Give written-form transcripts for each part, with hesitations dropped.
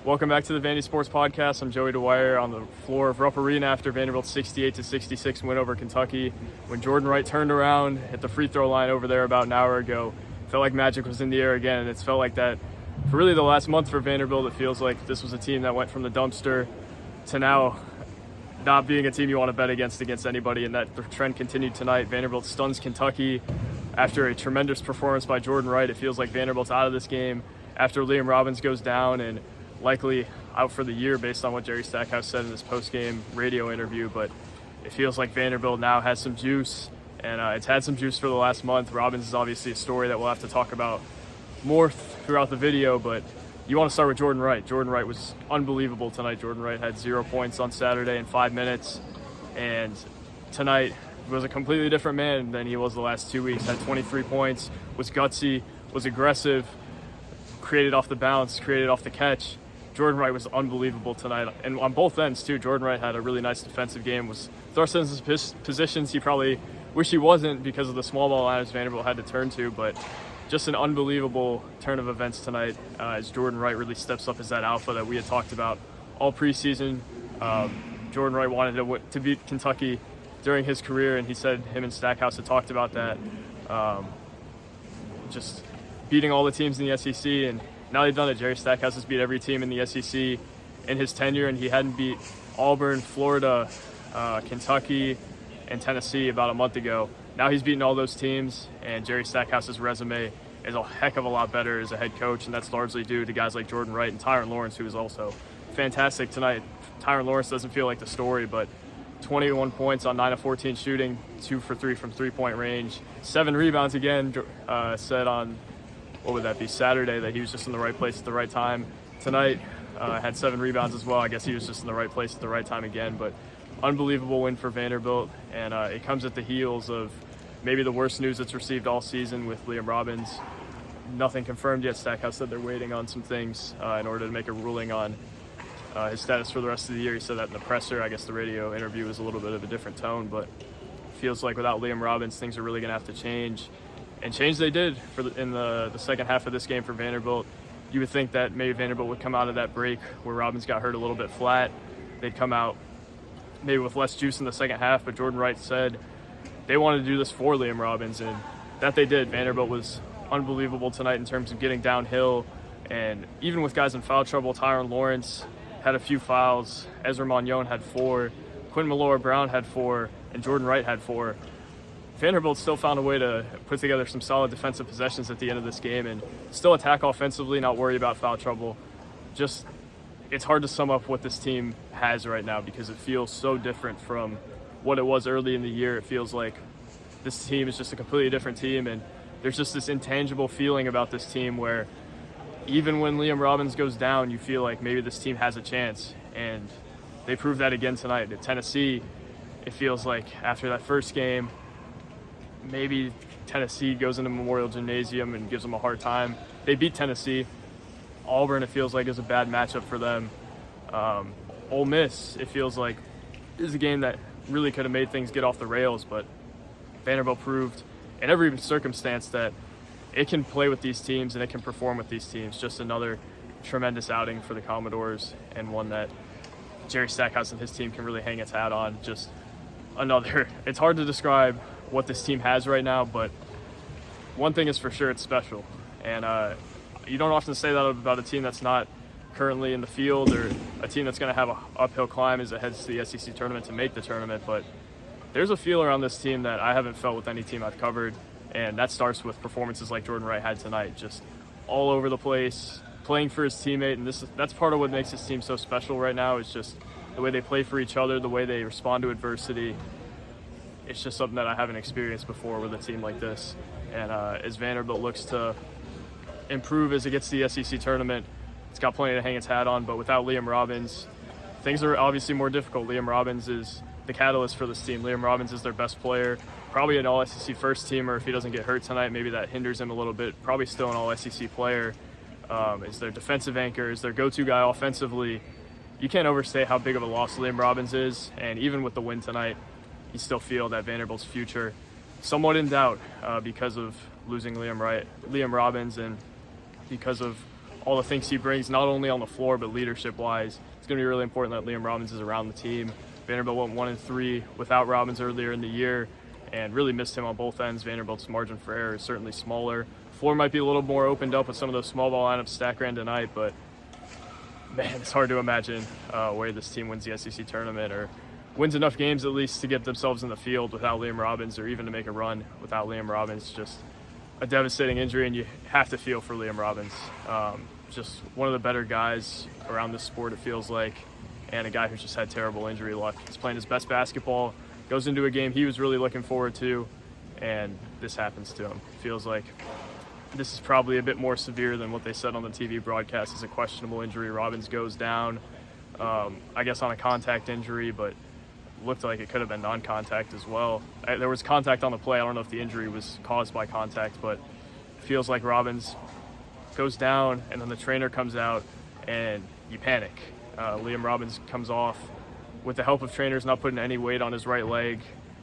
Welcome back to the Vandy Sports Podcast. I'm Joey Dwyer on the floor of Rupp Arena after Vanderbilt's 68-66 win over Kentucky. When Jordan Wright turned around at the free throw line over there about an hour ago, it felt like magic was in the air again, and it's felt like that for really the last month for Vanderbilt. It feels like this was a team that went from the dumpster to now not being a team you want to bet against anybody, and that the trend continued tonight. Vanderbilt stuns Kentucky after a tremendous performance by Jordan Wright. It feels like Vanderbilt's out of this game after Liam Robbins goes down and likely out for the year based on what Jerry Stackhouse said in his post-game radio interview. But it feels like Vanderbilt now has some juice, and it's had some juice for the last month. Robbins is obviously a story that we'll have to talk about more throughout the video, but you want to start with Jordan Wright. Jordan Wright was unbelievable tonight. Jordan Wright had 0 points on Saturday in 5 minutes, and tonight was a completely different man than he was the last 2 weeks. Had 23 points, was gutsy, was aggressive, created off the bounce, created off the catch. Jordan Wright was unbelievable tonight, and on both ends too. Jordan Wright had a really nice defensive game, was thrust in his positions he probably wish he wasn't because of the small ball lineups Vanderbilt had to turn to, but just an unbelievable turn of events tonight as Jordan Wright really steps up as that alpha that we had talked about all preseason. Jordan Wright wanted to beat Kentucky during his career, and he said him and Stackhouse had talked about that, just beating all the teams in the SEC, and now they've done it. Jerry Stackhouse has beat every team in the SEC in his tenure, and he hadn't beat Auburn, Florida, Kentucky, and Tennessee about a month ago. Now he's beaten all those teams, and Jerry Stackhouse's resume is a heck of a lot better as a head coach, and that's largely due to guys like Jordan Wright and Tyron Lawrence, who is also fantastic tonight. Tyron Lawrence doesn't feel like the story, but 21 points on 9 of 14 shooting, 2 for 3 from three-point range, 7 rebounds again, said on, what would that be, Saturday, that he was just in the right place at the right time. Tonight, had 7 rebounds as well. I guess he was just in the right place at the right time again, but unbelievable win for Vanderbilt, and it comes at the heels of maybe the worst news it's received all season with Liam Robbins. Nothing confirmed yet. Stackhouse said they're waiting on some things in order to make a ruling on his status for the rest of the year. He said that in the presser. I guess the radio interview was a little bit of a different tone, but it feels like without Liam Robbins, things are really going to have to change. And change they did in the second half of this game for Vanderbilt. You would think that maybe Vanderbilt would come out of that break where Robbins got hurt a little bit flat. They'd come out maybe with less juice in the second half, but Jordan Wright said they wanted to do this for Liam Robbins, and that they did. Vanderbilt was unbelievable tonight in terms of getting downhill, and even with guys in foul trouble, Tyron Lawrence had a few fouls, Ezra Magnon had 4, Quinn Malora-Brown had 4, and Jordan Wright had 4. Vanderbilt still found a way to put together some solid defensive possessions at the end of this game and still attack offensively, not worry about foul trouble. Just, it's hard to sum up what this team has right now because it feels so different from what it was early in the year. It feels like this team is just a completely different team, and there's just this intangible feeling about this team where even when Liam Robbins goes down, you feel like maybe this team has a chance, and they proved that again tonight. At Tennessee, it feels like after that first game, maybe Tennessee goes into Memorial Gymnasium and gives them a hard time. They beat Tennessee. Auburn, it feels like, is a bad matchup for them. Ole Miss, it feels like, is a game that really could have made things get off the rails, but Vanderbilt proved in every circumstance that it can play with these teams and it can perform with these teams. Just another tremendous outing for the Commodores, and one that Jerry Stackhouse and his team can really hang its hat on. Just another, it's hard to describe what this team has right now, but one thing is for sure, it's special. And you don't often say that about a team that's not currently in the field, or a team that's going to have an uphill climb as it heads to the SEC tournament to make the tournament, but there's a feel around this team that I haven't felt with any team I've covered, and that starts with performances like Jordan Wright had tonight, just all over the place, playing for his teammate, and that's part of what makes this team so special right now, is just the way they play for each other, the way they respond to adversity. It's just something that I haven't experienced before with a team like this. And as Vanderbilt looks to improve as it gets to the SEC tournament, it's got plenty to hang its hat on, but without Liam Robbins, things are obviously more difficult. Liam Robbins is the catalyst for this team. Liam Robbins is their best player, probably an all-SEC first teamer. If he doesn't get hurt tonight, maybe that hinders him a little bit. Probably still an all-SEC player. Is their defensive anchor, is their go-to guy offensively. You can't overstate how big of a loss Liam Robbins is, and even with the win tonight, you still feel that Vanderbilt's future somewhat in doubt because of losing Liam Robbins, and because of all the things he brings, not only on the floor, but leadership-wise. It's going to be really important that Liam Robbins is around the team. Vanderbilt went 1-3 without Robbins earlier in the year and really missed him on both ends. Vanderbilt's margin for error is certainly smaller. Floor might be a little more opened up with some of those small ball lineups Stack ran tonight, but man, it's hard to imagine where this team wins the SEC tournament or wins enough games at least to get themselves in the field without Liam Robbins, or even to make a run without Liam Robbins. Just a devastating injury, and you have to feel for Liam Robbins. Just one of the better guys around this sport, it feels like, and a guy who's just had terrible injury luck. He's playing his best basketball, goes into a game he was really looking forward to, and this happens to him. Feels like this is probably a bit more severe than what they said on the TV broadcast. It's a questionable injury. Robbins goes down, I guess on a contact injury, but looked like it could have been non-contact as well. There was contact on the play. I don't know if the injury was caused by contact, but it feels like Robbins goes down, and then the trainer comes out, and you panic. Liam Robbins comes off with the help of trainers not putting any weight on his right leg,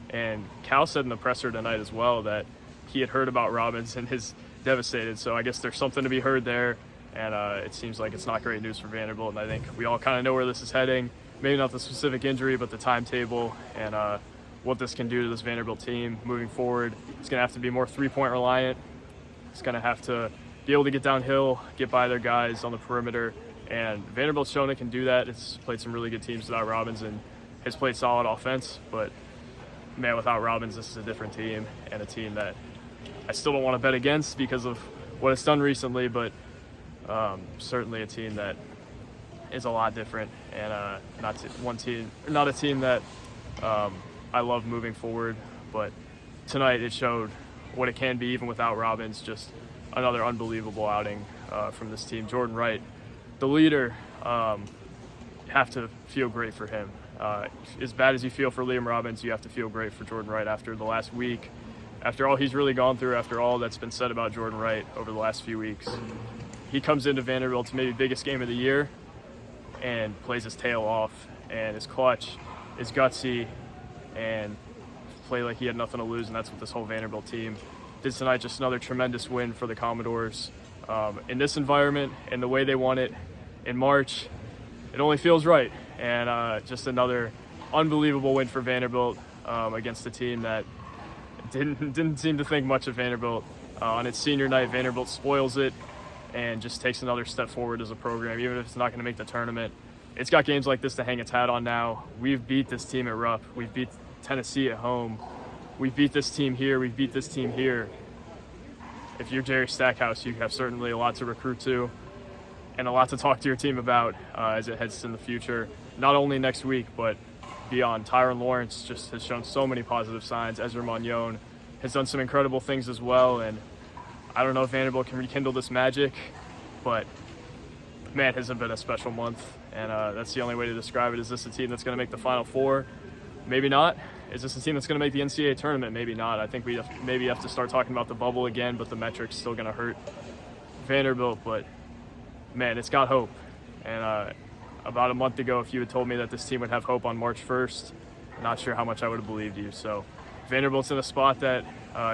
and Cal said in the presser tonight as well that he had heard about Robbins and is devastated. So I guess there's something to be heard there, and it seems like it's not great news for Vanderbilt, and I think we all kind of know where this is heading. Maybe not the specific injury, but the timetable and what this can do to this Vanderbilt team moving forward. It's going to have to be more three-point reliant. It's going to have to be able to get downhill, get by their guys on the perimeter, and Vanderbilt's shown it can do that. It's played some really good teams without Robbins and has played solid offense, but man, without Robbins, this is a different team, and a team that I still don't want to bet against because of what it's done recently, but certainly a team that is a lot different, and not a team that I love moving forward. But tonight it showed what it can be even without Robbins. Just another unbelievable outing from this team. Jordan Wright, the leader, have to feel great for him. As bad as you feel for Liam Robbins, you have to feel great for Jordan Wright after the last week, after all he's really gone through, after all that's been said about Jordan Wright over the last few weeks. He comes into Vanderbilt's maybe biggest game of the year and plays his tail off, and is clutch, is gutsy, and play like he had nothing to lose, and that's what this whole Vanderbilt team did tonight. Just another tremendous win for the Commodores. In this environment and the way they won it in March, it only feels right, and just another unbelievable win for Vanderbilt against a team that didn't seem to think much of Vanderbilt. On its senior night, Vanderbilt spoils it and just takes another step forward as a program, even if it's not going to make the tournament. It's got games like this to hang its hat on now. We've beat this team at Rupp. We've beat Tennessee at home. We've beat this team here. We've beat this team here. If you're Jerry Stackhouse, you have certainly a lot to recruit to and a lot to talk to your team about as it heads in the future, not only next week, but beyond. Tyron Lawrence just has shown so many positive signs. Ezra Magnon has done some incredible things as well, and I don't know if Vanderbilt can rekindle this magic, but man, has it been a special month, and that's the only way to describe it. Is this a team that's going to make the Final Four? Maybe not. Is this a team that's going to make the NCAA tournament? Maybe not. I think we maybe have to start talking about the bubble again, but the metrics still going to hurt Vanderbilt. But man, it's got hope. And about a month ago, if you had told me that this team would have hope on March 1st, not sure how much I would have believed you. So Vanderbilt's in a spot that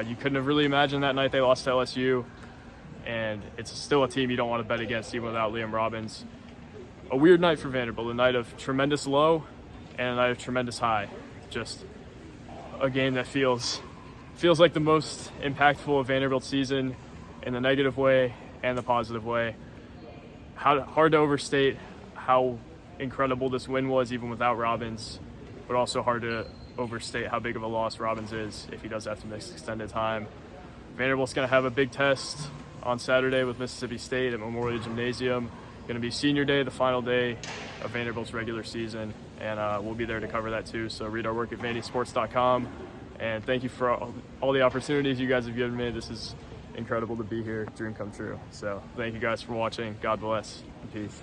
you couldn't have really imagined that night they lost to LSU, and it's still a team you don't want to bet against even without Liam Robbins. A weird night for Vanderbilt, a night of tremendous low and a night of tremendous high. Just a game that feels like the most impactful of Vanderbilt's season in the negative way and the positive way. Hard to overstate how incredible this win was even without Robbins, but also hard to overstate how big of a loss Robbins is if he does have to miss extended time. Vanderbilt's going to have a big test on Saturday with Mississippi State at Memorial Gymnasium. Going to be senior day, the final day of Vanderbilt's regular season, and we'll be there to cover that too. So read our work at VandySports.com, and thank you for all the opportunities you guys have given me. This is incredible to be here, dream come true. So thank you guys for watching. God bless and peace.